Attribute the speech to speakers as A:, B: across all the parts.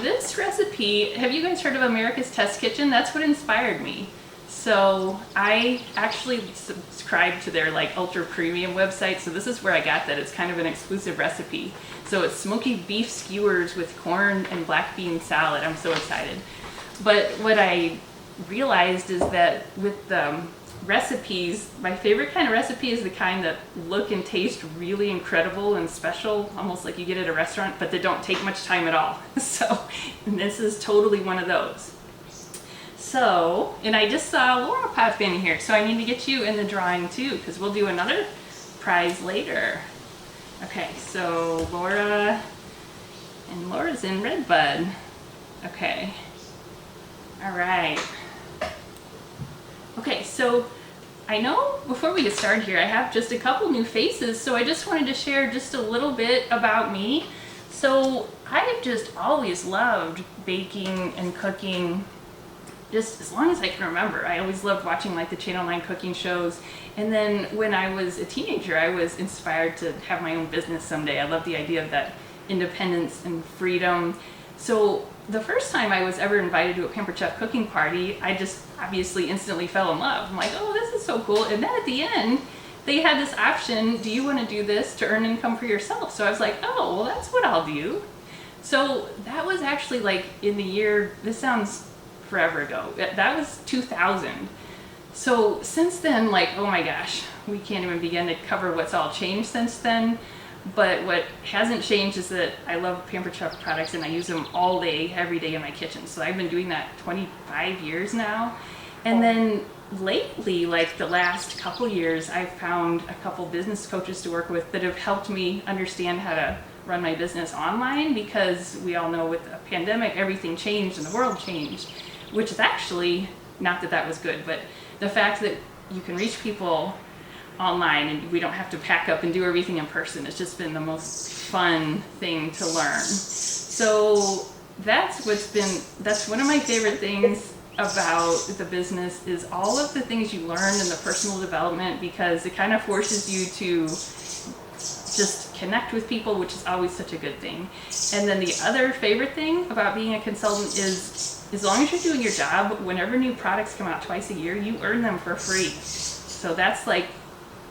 A: this recipe, have you guys heard of America's Test Kitchen? That's what inspired me. So I actually subscribe to their like ultra premium website. So this is where I got that. It's kind of an exclusive recipe. So it's smoky beef skewers with corn and black bean salad. I'm so excited. But what I realized is that with the recipes, my favorite kind of recipe is the kind that look and taste really incredible and special, almost like you get at a restaurant, but that don't take much time at all. So, and this is totally one of those. So, and I just saw Laura pop in here, so I need to get you in the drawing too, because we'll do another prize later. Okay, so Laura, and Laura's in Redbud. Okay. All right. Okay, so I know before we get started here, I have just a couple new faces, so I just wanted to share just a little bit about me. So I've just always loved baking and cooking, just as long as I can remember. I always loved watching like the Channel 9 cooking shows. And then when I was a teenager, I was inspired to have my own business someday. I love the idea of that independence and freedom. So the first time I was ever invited to a Pampered Chef cooking party, I just obviously instantly fell in love. I'm like, oh, this is so cool. And then at the end, they had this option, do you want to do this to earn income for yourself? So I was like, oh, well, that's what I'll do. So that was actually like in the year, this sounds forever ago, that was 2000. So since then, like, oh my gosh, we can't even begin to cover what's all changed since then. But what hasn't changed is that I love Pampered Chef products and I use them all day, every day in my kitchen. So I've been doing that 25 years now. And then lately, like the last couple years, I've found a couple business coaches to work with that have helped me understand how to run my business online, because we all know with the pandemic, everything changed and the world changed, which is actually, not that that was good, but the fact that you can reach people online and we don't have to pack up and do everything in person. It's just been the most fun thing to learn. So that's one of my favorite things about the business, is all of the things you learn in the personal development, because it kind of forces you to just connect with people, which is always such a good thing. And then the other favorite thing about being a consultant is, as long as you're doing your job, whenever new products come out twice a year, you earn them for free. So that's like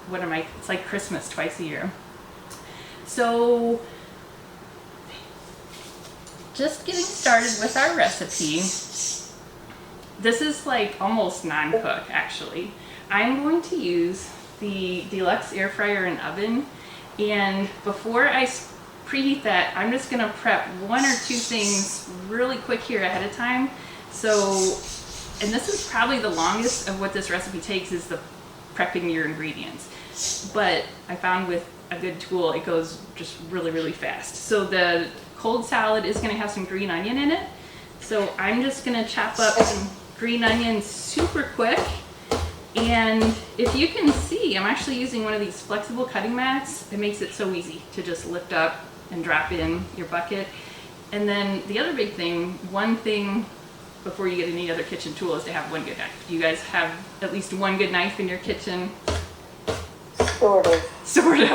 A: it's like Christmas twice a year. So just getting started with our recipe. This is like almost non-cook actually. I'm going to use the deluxe air fryer and oven, and before I preheat that, I'm just gonna prep one or two things really quick here ahead of time. So, and this is probably the longest of what this recipe takes, is the prepping your ingredients. But I found with a good tool, it goes just really, really fast. So the cold salad is gonna have some green onion in it. So I'm just gonna chop up some green onions super quick. And if you can see, I'm actually using one of these flexible cutting mats. It makes it so easy to just lift up and drop in your bucket. And then the other big thing, one thing before you get any other kitchen tool, is to have one good knife. You guys have at least one good knife in your kitchen?
B: Sort of.
A: Sort of.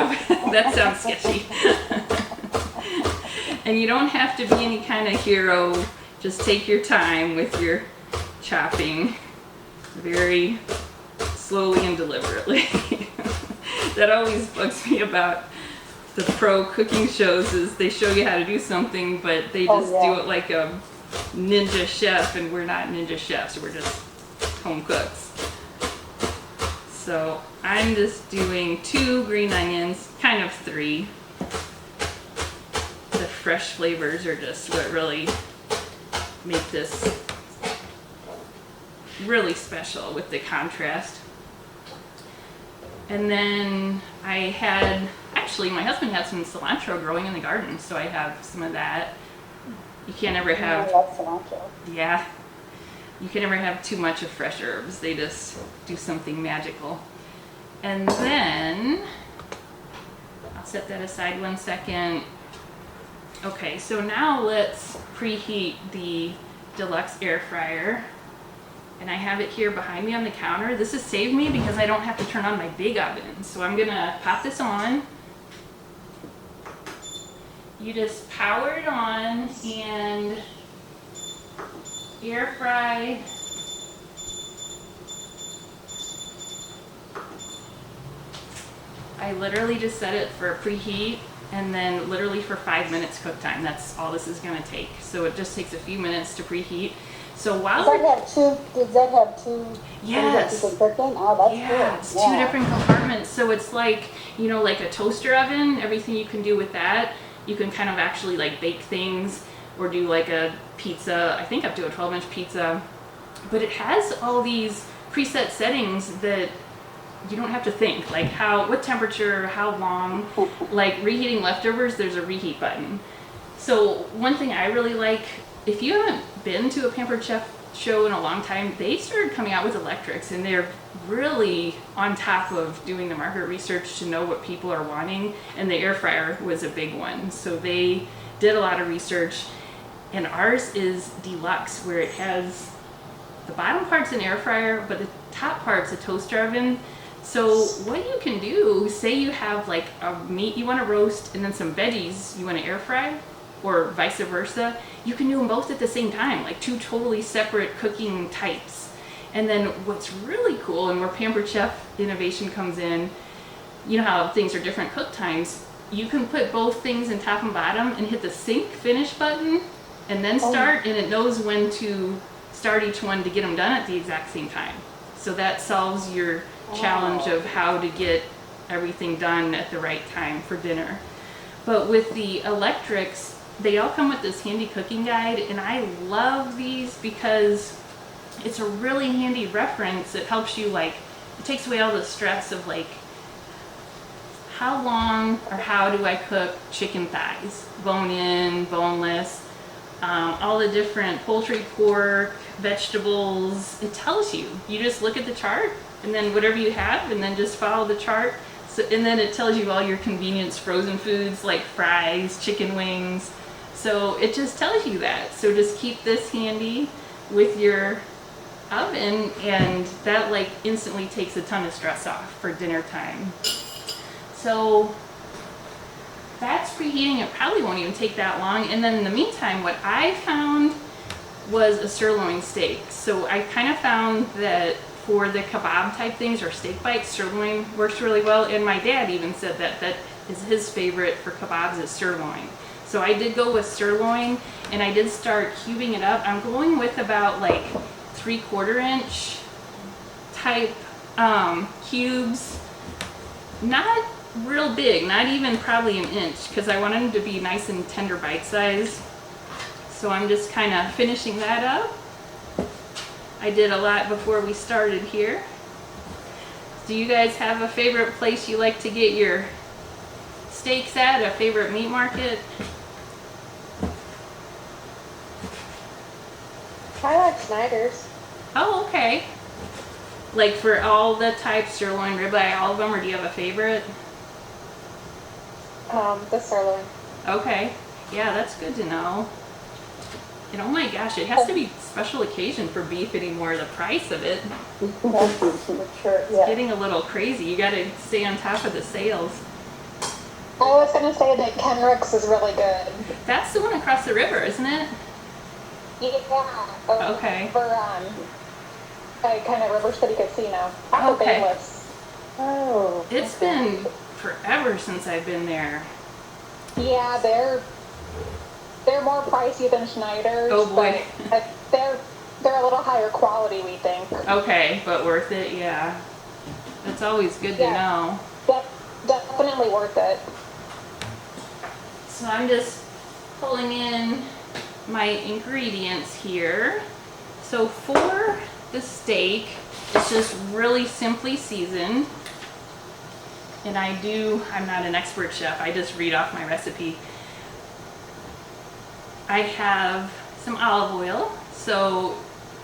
A: That sounds sketchy. And you don't have to be any kind of hero. Just take your time with your chopping, very slowly and deliberately. That always bugs me about the pro cooking shows, is they show you how to do something, but they just do it like a ninja chef, and we're not ninja chefs, we're just home cooks. So I'm just doing 2 green onions, kind of 3. The fresh flavors are just what really make this really special with the contrast. And then actually my husband had some cilantro growing in the garden, so I have some of that. You can't ever have,
B: I love cilantro.
A: yeah, you can never have too much of fresh herbs. They just do something magical. And then, I'll set that aside 1 second. Okay, so now let's preheat the deluxe air fryer. And I have it here behind me on the counter. This has saved me because I don't have to turn on my big oven. So I'm gonna pop this on. You just power it on, and air fry. I literally just set it for preheat and then literally for 5 minutes cook time. That's all this is going to take. So it just takes a few minutes to preheat. So while
B: Does that have two
A: yes.
B: things that you can cook in? Oh, that's
A: Yeah,
B: good.
A: it's two different compartments. So it's like, you know, like a toaster oven, everything you can do with that. You can kind of actually like bake things or do like a pizza, I think up to a 12-inch pizza. But it has all these preset settings that you don't have to think, like what temperature, how long. Like reheating leftovers, there's a reheat button. So one thing I really like, if you haven't been to a Pampered Chef show in a long time, they started coming out with electrics, and they're really on top of doing the market research to know what people are wanting, and the air fryer was a big one. So they did a lot of research, and ours is deluxe, where it has the bottom part's an air fryer, but the top part's a toaster oven. So what you can do, say you have like a meat you want to roast and then some veggies you want to air fry, or vice versa, you can do them both at the same time, like two totally separate cooking types. And then what's really cool, and where Pampered Chef innovation comes in, you know how things are different cook times, you can put both things in top and bottom and hit the sync finish button and then start, and it knows when to start each one to get them done at the exact same time. So that solves your challenge of how to get everything done at the right time for dinner. But with the electrics, they all come with this handy cooking guide, and I love these because it's a really handy reference. It helps you, like, it takes away all the stress of like, how long or how do I cook chicken thighs? Bone in, boneless, all the different poultry, pork, vegetables. It tells you. You just look at the chart, and then whatever you have, and then just follow the chart. So, and then it tells you all your convenience frozen foods like fries, chicken wings. So it just tells you that. So just keep this handy with your oven, and that like instantly takes a ton of stress off for dinner time. So that's preheating. It probably won't even take that long. And then in the meantime, what I found was a sirloin steak. So I kind of found that for the kebab type things or steak bites, sirloin works really well. And my dad even said that that is his favorite for kebabs is sirloin. So I did go with sirloin, and I did start cubing it up. I'm going with about like 3/4 inch type cubes. Not real big, not even probably an inch, because I want them to be nice and tender bite size. So I'm just kind of finishing that up. I did a lot before we started here. Do you guys have a favorite place you like to get your steaks at, a favorite meat market?
C: I like Snyder's.
A: Oh, okay. Like for all the types, sirloin, ribeye, all of them, or do you have a favorite?
C: The sirloin.
A: Okay. Yeah, that's good to know. And oh my gosh, it has to be special occasion for beef anymore, the price of it.
B: For sure, yeah.
A: Getting a little crazy. You gotta stay on top of the sales.
C: I was gonna say that Kenrick's is really good.
A: That's the one across the river, isn't it?
C: Yeah.
A: Okay.
C: For kind of River City Casino.
A: Okay.
C: Bayless.
B: Oh.
A: It's been forever since I've been there.
C: Yeah, they're more pricey than Schneider's.
A: Oh boy.
C: But they're a little higher quality, we think.
A: Okay, but worth it, yeah. That's always good to know.
C: Definitely worth it.
A: So I'm just pulling in my ingredients here. So for the steak, it's just really simply seasoned. And I'm not an expert chef, I just read off my recipe. I have some olive oil, so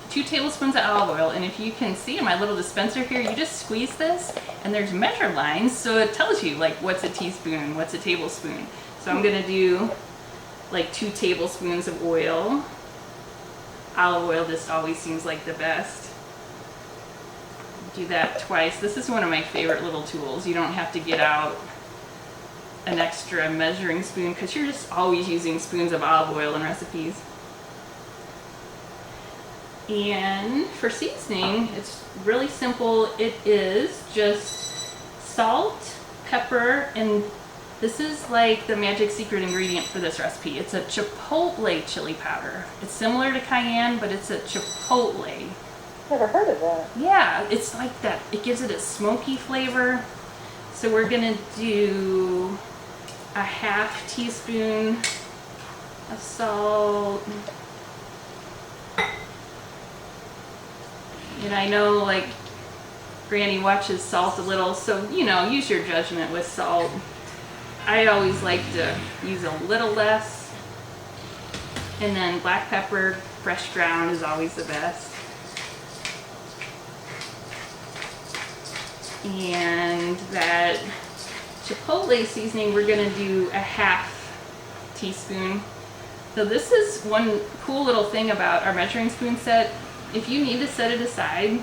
A: 2 tablespoons of olive oil, and if you can see in my little dispenser here, you just squeeze this and there's measure lines, so it tells you like what's a teaspoon, what's a tablespoon. So I'm gonna do like 2 tablespoons of oil. Olive oil just always seems like the best. Do that twice. This is one of my favorite little tools. You don't have to get out an extra measuring spoon because you're just always using spoons of olive oil in recipes. And for seasoning, it's really simple. It is just salt, pepper, and this is like the magic secret ingredient for this recipe. It's a chipotle chili powder. It's similar to cayenne, but it's a chipotle.
B: Never heard of that.
A: Yeah, it's like that. It gives it a smoky flavor. So we're gonna do a half teaspoon of salt. And I know like Granny watches salt a little, so you know, use your judgment with salt. I always like to use a little less. And then black pepper, fresh ground is always the best. And that chipotle seasoning, we're gonna do a half teaspoon. So this is one cool little thing about our measuring spoon set. If you need to set it aside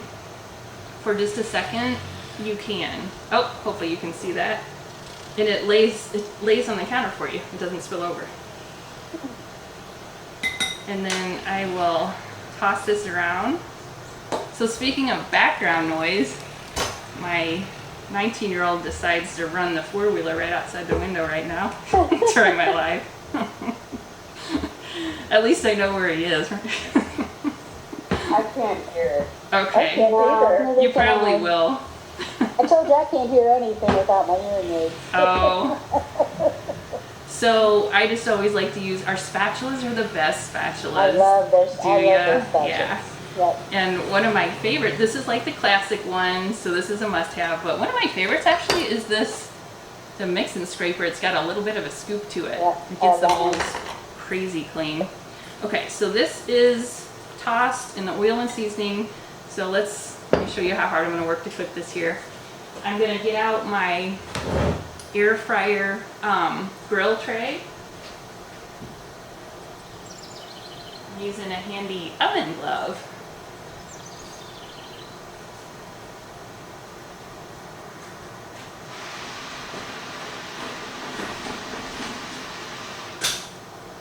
A: for just a second, you can. Oh, hopefully you can see that. And it lays on the counter for you. It doesn't spill over. And then I will toss this around. So speaking of background noise, my 19-year-old decides to run the four-wheeler right outside the window right now during my live. At least I know where he is.
B: I can't hear it. I
A: Okay,
B: can't either.
A: you probably will.
B: I told you I can't hear anything without my hearing aids.
A: Oh. So I just always like to use, our spatulas are the best spatulas.
B: I love those.
A: Do
B: I love
A: ya?
B: those spatulas.
A: Yeah.
B: Yep.
A: And one of my favorite, this is like the classic one, so this is a must-have, but one of my favorites actually is this, the mix and scraper. It's got a little bit of a scoop to it.
B: Yeah.
A: It gets the
B: that one.
A: holes crazy clean. Okay, so this is tossed in the oil and seasoning. So let me show you how hard I'm gonna work to cook this here. I'm gonna get out my air fryer grill tray. I'm using a handy oven glove.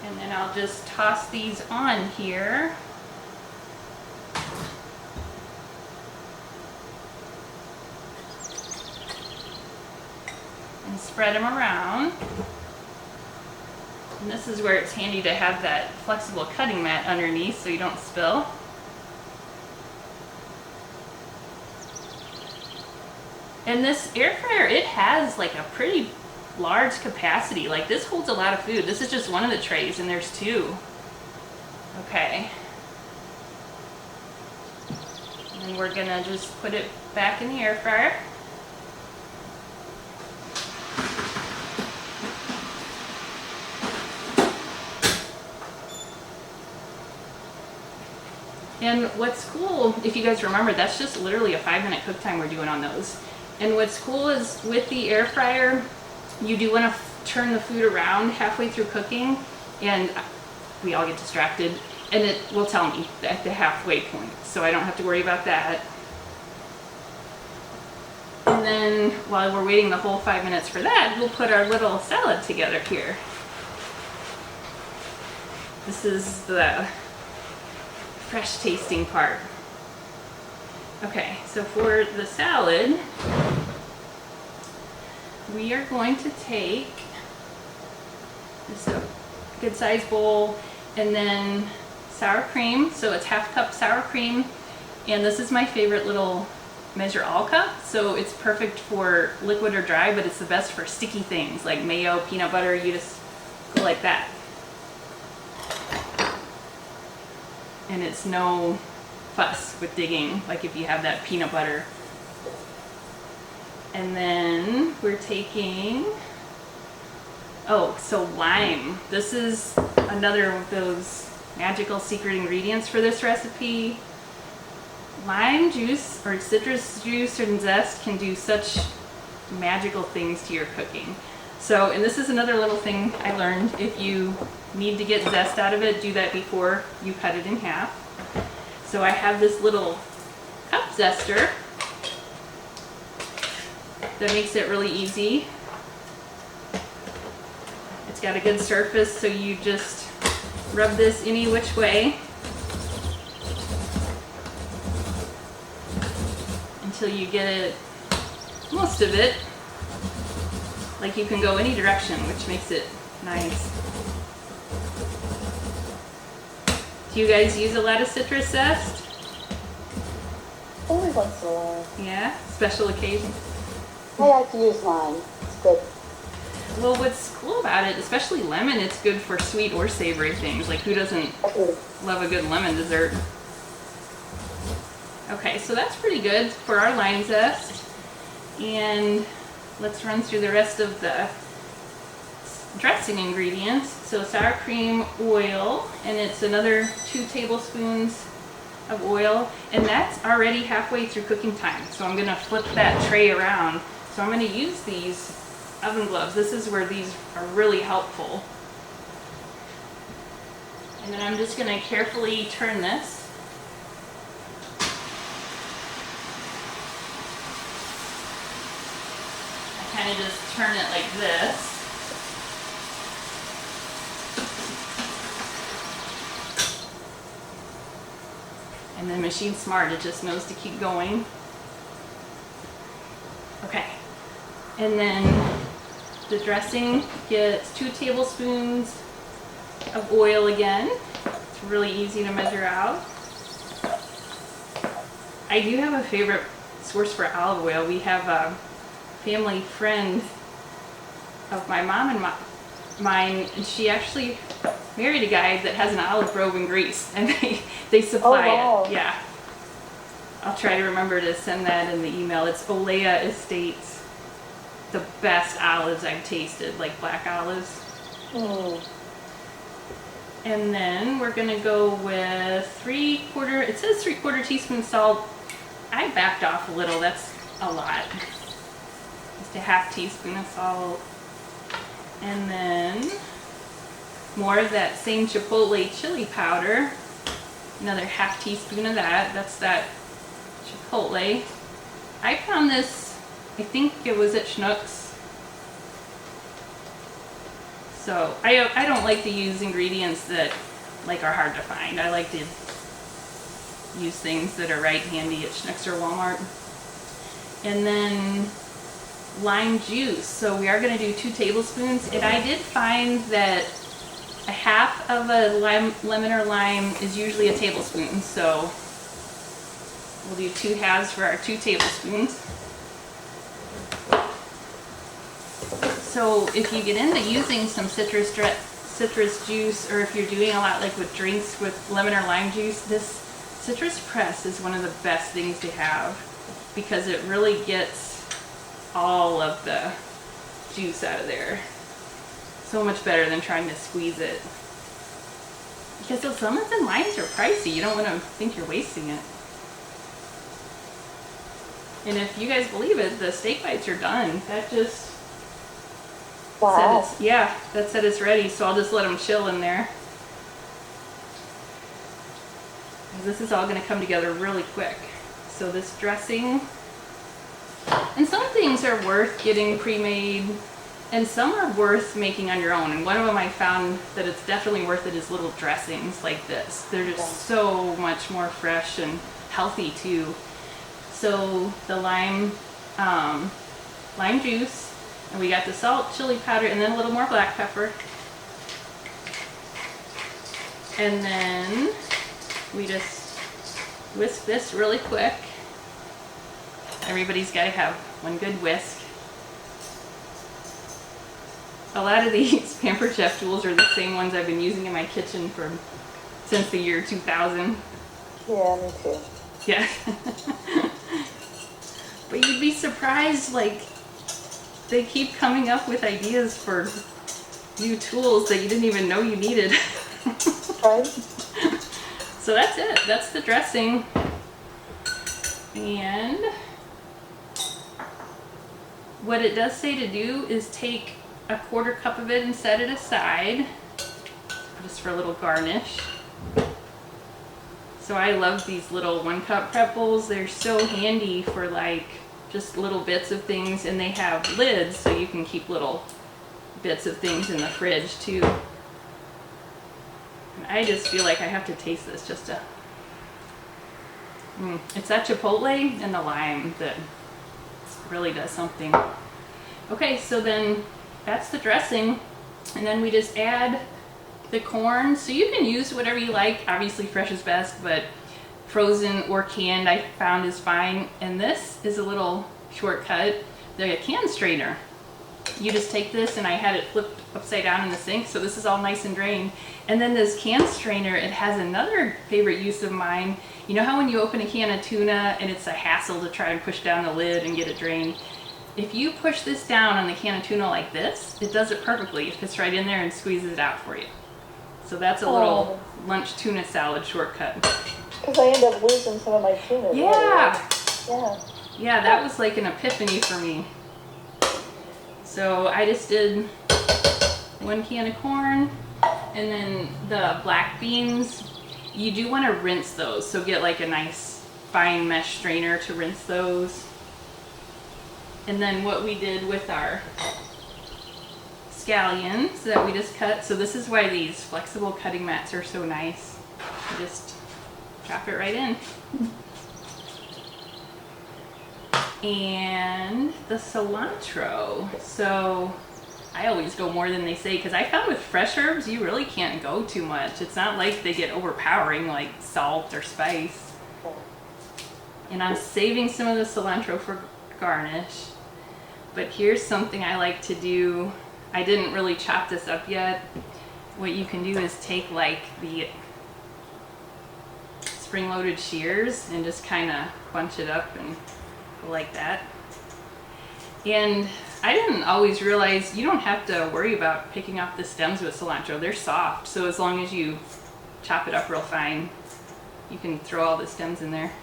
A: And then I'll just toss these on here. And spread them around. And this is where it's handy to have that flexible cutting mat underneath so you don't spill. And this air fryer, it has like a pretty large capacity. Like this holds a lot of food. This is just one of the trays and there's two. Okay. And we're gonna just put it back in the air fryer. And what's cool, if you guys remember, that's just literally a 5-minute cook time we're doing on those. And what's cool is with the air fryer, you do want to turn the food around halfway through cooking, and we all get distracted, and it will tell me at the halfway point, so I don't have to worry about that. And then while we're waiting the whole 5 minutes for that, we'll put our little salad together here. This is the fresh tasting part. Okay, so for the salad, we are going to take just a good sized bowl and then sour cream. So it's half cup sour cream, and this is my favorite little measure all cup. So it's perfect for liquid or dry, but it's the best for sticky things like mayo, peanut butter. You just go like that. And it's no fuss with digging, like if you have that peanut butter. And then we're taking, oh, so lime. This is another of those magical secret ingredients for this recipe. Lime juice or citrus juice and zest can do such magical things to your cooking. So, and this is another little thing I learned. If you need to get zest out of it, do that before you cut it in half. So I have this little cup zester that makes it really easy. It's got a good surface, so you just rub this any which way. until you get it, most of it. Like you can go any direction, which makes it nice. Do you guys use a lot of citrus zest?
B: Only once in a while.
A: Yeah? Special occasion?
B: I like to use lime. It's good.
A: Well, what's cool about it, especially lemon, it's good for sweet or savory things. Like who doesn't love a good lemon dessert? Okay, so that's pretty good for our lime zest. And let's run through the rest of the dressing ingredients. So sour cream, oil, and it's another 2 tablespoons of oil, and that's already halfway through cooking time. So I'm gonna flip that tray around. So I'm gonna use these oven gloves. This is where these are really helpful. And then I'm just gonna carefully turn this. I kind of just turn it like this. And then Machine's smart, it just knows to keep going. Okay, and then the dressing gets 2 tablespoons of oil again. It's really easy to measure out. I do have a favorite source for olive oil. We have a family friend of my mom and mine, and she actually married a guy that has an olive grove in Greece, and they supply it. Yeah. I'll try to remember to send that in the email. It's Olea Estates. The best olives I've tasted, like black olives. And then we're gonna go with it says 3/4 teaspoon salt. I backed off a little, that's a lot. Just a half teaspoon of salt. And then more of that same chipotle chili powder. Another half teaspoon of that. That's that chipotle. I found this, I think it was at Schnucks. So I don't like to use ingredients that like are hard to find. I like to use things that are right handy at Schnucks or Walmart. And then lime juice. So we are going to do 2 tablespoons, and I did find that a half of a lemon or lime is usually a tablespoon. So we'll do 2 halves for our 2 tablespoons. So if you get into using some citrus juice, or if you're doing a lot like with drinks with lemon or lime juice, this citrus press is one of the best things to have because it really gets all of the juice out of there. So much better than trying to squeeze it. Because those lemons and limes are pricey. You don't want to think you're wasting it. And if you guys believe it, the steak bites are done. That just that said it's ready, so I'll just let them chill in there. This is all going to come together really quick. So this dressing, and some things are worth getting pre-made, and some are worth making on your own. And one of them I found that it's definitely worth it is little dressings like this. They're just so much more fresh and healthy too. So the lime juice, and we got the salt, chili powder, and then a little more black pepper. And then we just whisk this really quick. Everybody's got to have one good whisk. A lot of these Pampered Chef tools are the same ones I've been using in my kitchen since the year 2000.
B: Yeah, me too.
A: Yeah. But you'd be surprised, like, they keep coming up with ideas for new tools that you didn't even know you needed.
B: Right.
A: So that's it. That's the dressing. And what it does say to do is take a 1/4 cup of it and set it aside just for a little garnish. So I love these little 1-cup prep bowls. They're so handy for like just little bits of things, and they have lids so you can keep little bits of things in the fridge too. And I just feel like I have to taste this just to It's that chipotle and the lime that really does something. Okay, so then that's the dressing, and then we just add the corn. So you can use whatever you like. Obviously fresh is best, but frozen or canned I found is fine. And this is a little shortcut, the can strainer. You just take this, and I had it flipped upside down in the sink, so this is all nice and drained. And then this can strainer, it has another favorite use of mine. You know how when you open a can of tuna and it's a hassle to try and push down the lid and get it drained? If you push this down on the can of tuna like this, it does it perfectly. It fits right in there and squeezes it out for you. So that's a little lunch tuna salad shortcut.
B: Because I end up losing some of my tuna.
A: Yeah.
B: Yeah.
A: Yeah, that was like an epiphany for me. So I just did 1 can of corn, and then the black beans, you do want to rinse those. So get like a nice fine mesh strainer to rinse those. And then what we did with our scallions that we just cut. So this is why these flexible cutting mats are so nice. You just drop it right in. And the cilantro. So I always go more than they say, because I found with fresh herbs you really can't go too much. It's not like they get overpowering like salt or spice. And I'm saving some of the cilantro for garnish. But here's something I like to do. I didn't really chop this up yet. What you can do is take like the spring-loaded shears and just kind of bunch it up and go like that. And I didn't always realize you don't have to worry about picking off the stems with cilantro. They're soft, so as long as you chop it up real fine, you can throw all the stems in there.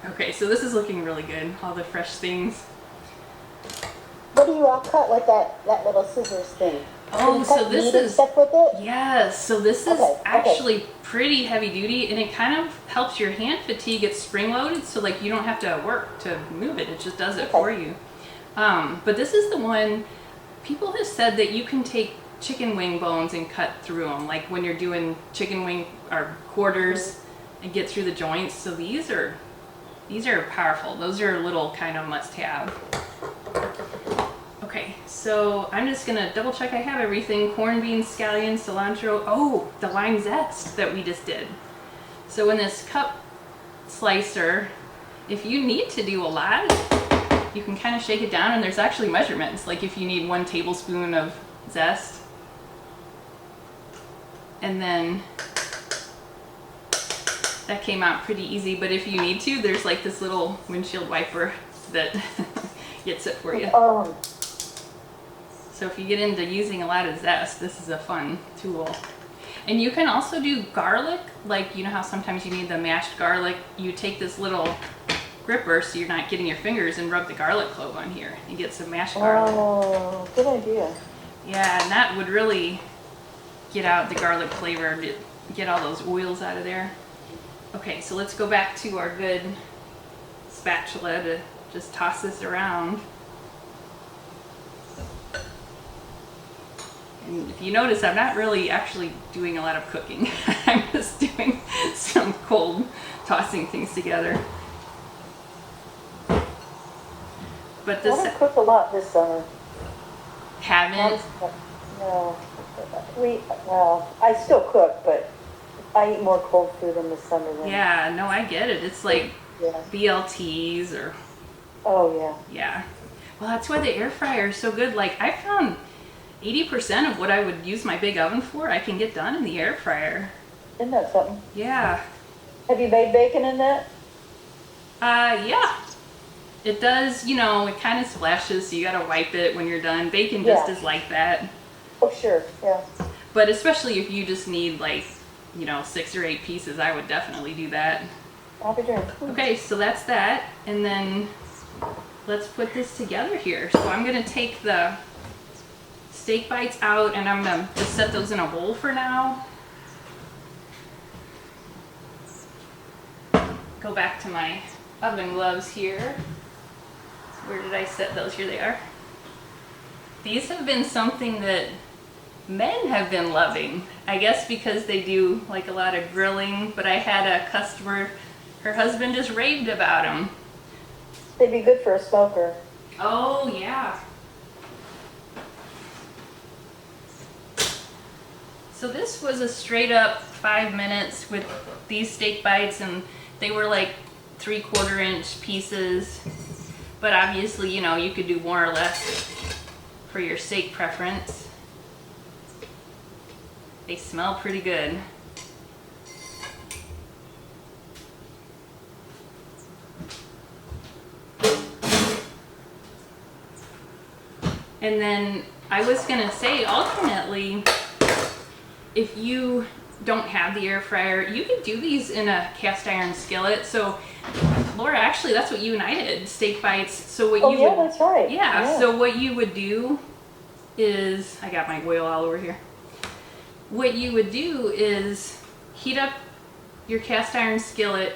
A: Okay, so this is looking really good, all the fresh things.
B: What do you all cut with that little scissors thing?
A: Oh,
B: Do you
A: so
B: cut
A: this
B: meat and
A: is,
B: stuff with it?
A: yes, so this is
B: Okay.
A: actually pretty heavy duty, and it kind of helps your hand fatigue. It's spring loaded, so like you don't have to work to move it, it just does it for you. But this is the one, people have said that you can take chicken wing bones and cut through them, like when you're doing chicken wing or quarters and get through the joints. So these are powerful. Those are a little kind of must-have. Okay, so I'm just gonna double check I have everything. Corned beans, scallions, cilantro. Oh, the lime zest that we just did. So in this cup slicer, if you need to do a lot, you can kind of shake it down, and there's actually measurements. Like if you need 1 tablespoon of zest, and then that came out pretty easy. But if you need to, there's like this little windshield wiper that gets it for you. So if you get into using a lot of zest, this is a fun tool. And you can also do garlic, like you know how sometimes you need the mashed garlic. You take this little gripper so you're not getting your fingers, and rub the garlic clove on here and get some mashed garlic.
B: Oh, good idea.
A: Yeah, and that would really get out the garlic flavor, get all those oils out of there. Okay, so let's go back to our good spatula to just toss this around. And if you notice, I'm not really actually doing a lot of cooking. I'm just doing some cold tossing things together. But
B: I
A: this
B: haven't cooked a lot this summer.
A: haven't.
B: No. Well, I still cook, but I eat more cold food in the summer than.
A: Yeah, no, I get it. It's like
B: Yeah.
A: BLTs or
B: Oh, yeah.
A: yeah. Well, that's why the air fryer is so good. Like I found 80% of what I would use my big oven for, I can get done in the air fryer.
B: Isn't that something?
A: Yeah.
B: Have you made bacon in that?
A: Yeah. It does, you know, it kind of splashes, so you gotta wipe it when you're done. Bacon just
B: Yeah.
A: is like that.
B: Oh, sure. Yeah.
A: But especially if you just need like, you know, 6 or 8 pieces, I would definitely do that.
B: I'll be doing.
A: Okay, so that's that. And then let's put this together here. So I'm gonna take the steak bites out, and I'm gonna just set those in a bowl for now. Go back to my oven gloves here. Where did I set those? Here they are. These have been something that men have been loving. I guess because they do like a lot of grilling, but I had a customer, her husband just raved about them.
B: They'd be good for a smoker.
A: Oh, yeah. So this was a straight up 5 minutes with these steak bites, and they were like 3/4 inch pieces. But obviously, you know, you could do more or less for your steak preference. They smell pretty good. And then I was gonna say, alternately, if you don't have the air fryer, you could do these in a cast iron skillet. So Laura, actually that's what you and I did, steak bites. So what you would,
B: That's right.
A: yeah, so what you would do is, I got my oil all over here. What you would do is heat up your cast iron skillet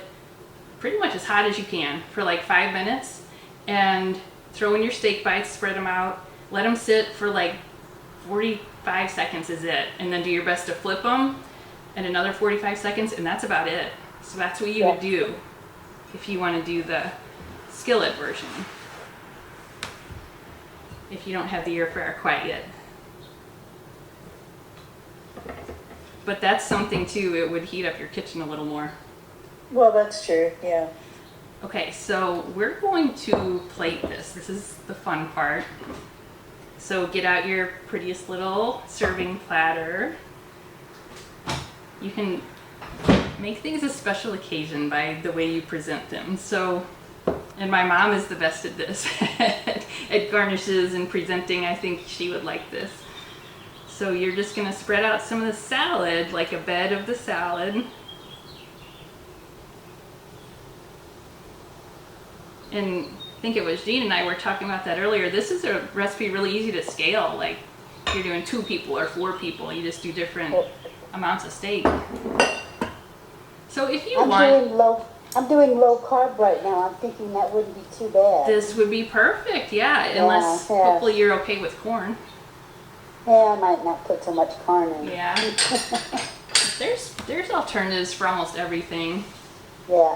A: pretty much as hot as you can for like 5 minutes, and throw in your steak bites, spread them out, let them sit for like 45 seconds is it, and then do your best to flip them and another 45 seconds, and that's about it. So that's what you would do if you want to do the skillet version, if you don't have the air fryer quite yet. But that's something too, it would heat up your kitchen a little more.
B: Well, that's true, yeah.
A: Okay, so we're going to plate this. This is the fun part. So get out your prettiest little serving platter. You can make things a special occasion by the way you present them. So, and my mom is the best at this, at garnishes and presenting. I think she would like this. So you're just gonna spread out some of the salad, like a bed of the salad. And I think it was Jean and I were talking about that earlier. This is a recipe really easy to scale. Like if you're doing 2 people or 4 people, you just do different amounts of steak. So if you
D: I'm doing low carb right now. I'm thinking that wouldn't be too bad.
A: this would be perfect, yeah, unless hopefully you're okay with corn.
D: Yeah, I might not put so much corn in.
A: Yeah. There's alternatives for almost everything.
D: Yeah.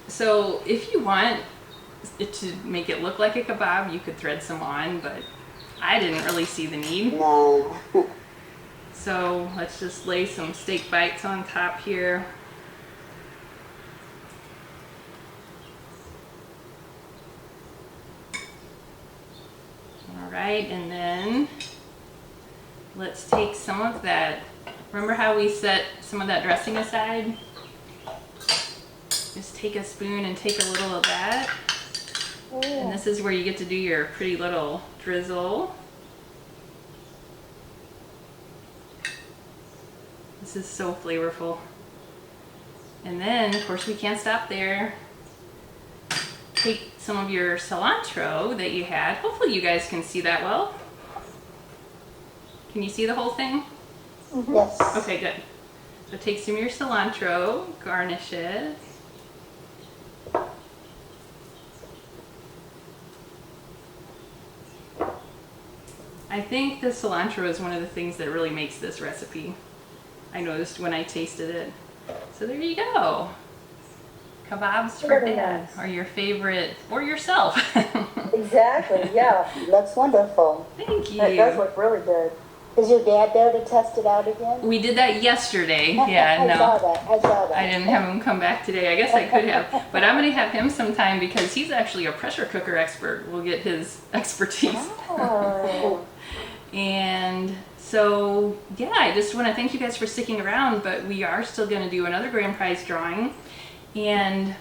A: So if you want it to make it look like a kebab, you could thread some on, but I didn't really see the need.
D: No.
A: So let's just lay some steak bites on top here. All right, and then let's take some of that. Remember how we set some of that dressing aside? Just take a spoon and take a little of that.
D: Oh,
A: And this is where you get to do your pretty little drizzle. This is so flavorful. And then, of course, we can't stop there. Take some of your cilantro that you had. Hopefully you guys can see that well. Can you see the whole thing?
D: Yes.
A: Okay, good. So take some of your cilantro, garnish it. I think the cilantro is one of the things that really makes this recipe. I noticed when I tasted it. So there you go. Kebabs for
B: Very
A: Dad,
B: nice.
A: or your favorite, or yourself.
B: Exactly, yeah.
D: Looks wonderful.
A: Thank you.
B: That does look really good.
D: Is your dad there to test it out again?
A: We did that yesterday. Yeah,
D: I saw
A: no.
D: that. I saw that.
A: I didn't have him come back today. I guess I could have. But I'm going to have him sometime because he's actually a pressure cooker expert. We'll get his expertise.
B: Oh.
A: And so, yeah, I just want to thank you guys for sticking around, but we are still going to do another grand prize drawing. And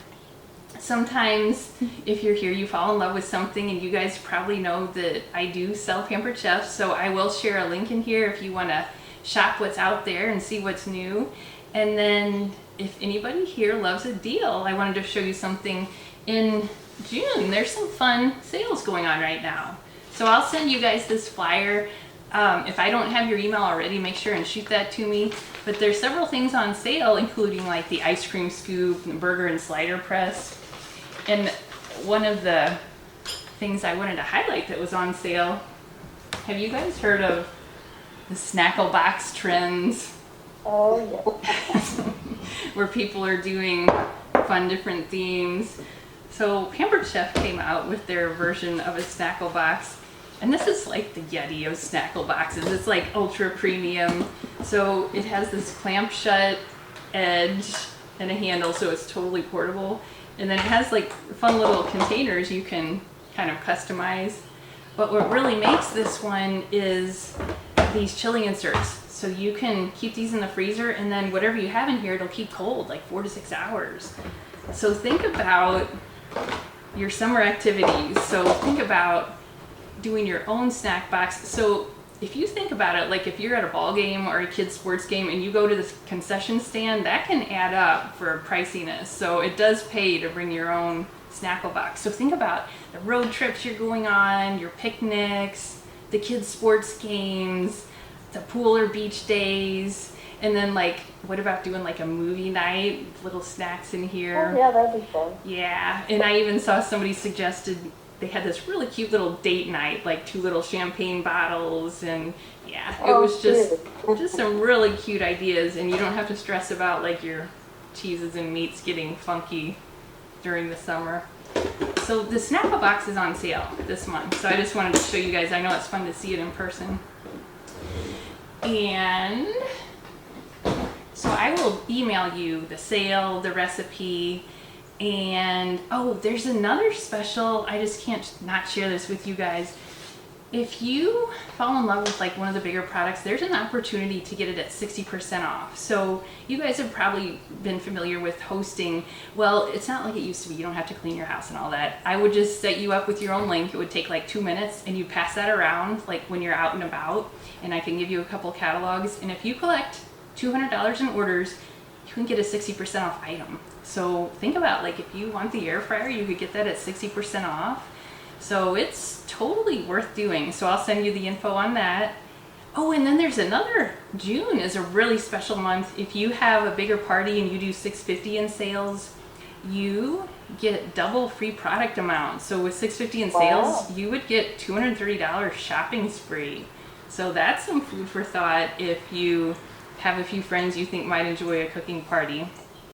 A: sometimes if you're here, you fall in love with something, and you guys probably know that I do sell Pampered Chefs, so I will share a link in here if you want to shop what's out there and see what's new. And then if anybody here loves a deal, I wanted to show you something in June. There's some fun sales going on right now. So I'll send you guys this flyer. If I don't have your email already, make sure and shoot that to me. But there's several things on sale, including like the ice cream scoop, the burger and slider press. And one of the things I wanted to highlight that was on sale Have you guys heard of the snackle box trends?
B: Oh, yeah.
A: Where people are doing fun different themes. So Pampered Chef came out with their version of a snackle box, and this is like the Yeti of snackle boxes. It's like ultra premium. So it has this clamp shut edge and a handle, so it's totally portable. And then it has like fun little containers you can kind of customize. But what really makes this one is these chili inserts. So you can keep these in the freezer, and then whatever you have in here, it'll keep cold, like 4 to 6 hours. So think about your summer activities. So think about doing your own snack box. So if you think about it, like if you're at a ball game or a kid's sports game and you go to this concession stand, that can add up for priciness. So it does pay to bring your own snackle box. So think about the road trips you're going on, your picnics, the kids' sports games, the pool or beach days, and then like, what about doing like a movie night, little snacks in here?
B: Oh, yeah, that'd be fun.
A: Yeah, and I even saw somebody suggested they had this really cute little date night, like 2 little champagne bottles, and yeah, it
B: Oh,
A: was just
B: cute.
A: some really cute ideas, and you don't have to stress about like your cheeses and meats getting funky during the summer. So the Snapple box is on sale this month, so I just wanted to show you guys. I know it's fun to see it in person. And so I will email you the sale, the recipe, and oh, there's another special. I just can't not share this with you guys. If you fall in love with like one of the bigger products, there's an opportunity to get it at 60% off. So you guys have probably been familiar with hosting. Well, it's not like it used to be. You don't have to clean your house and all that. I would just set you up with your own link. It would take like 2 minutes, and you pass that around like when you're out and about, and I can give you a couple catalogs. And if you collect $200 in orders, you can get a 60% off item. So think about like if you want the air fryer, you could get that at 60% off. So it's totally worth doing. So I'll send you the info on that. Oh, and then there's another. June is a really special month. If you have a bigger party and you do $6.50 in sales, you get double free product amount. So with $6.50 in sales, you would get $230 shopping spree. So that's some food for thought if you have a few friends you think might enjoy a cooking party.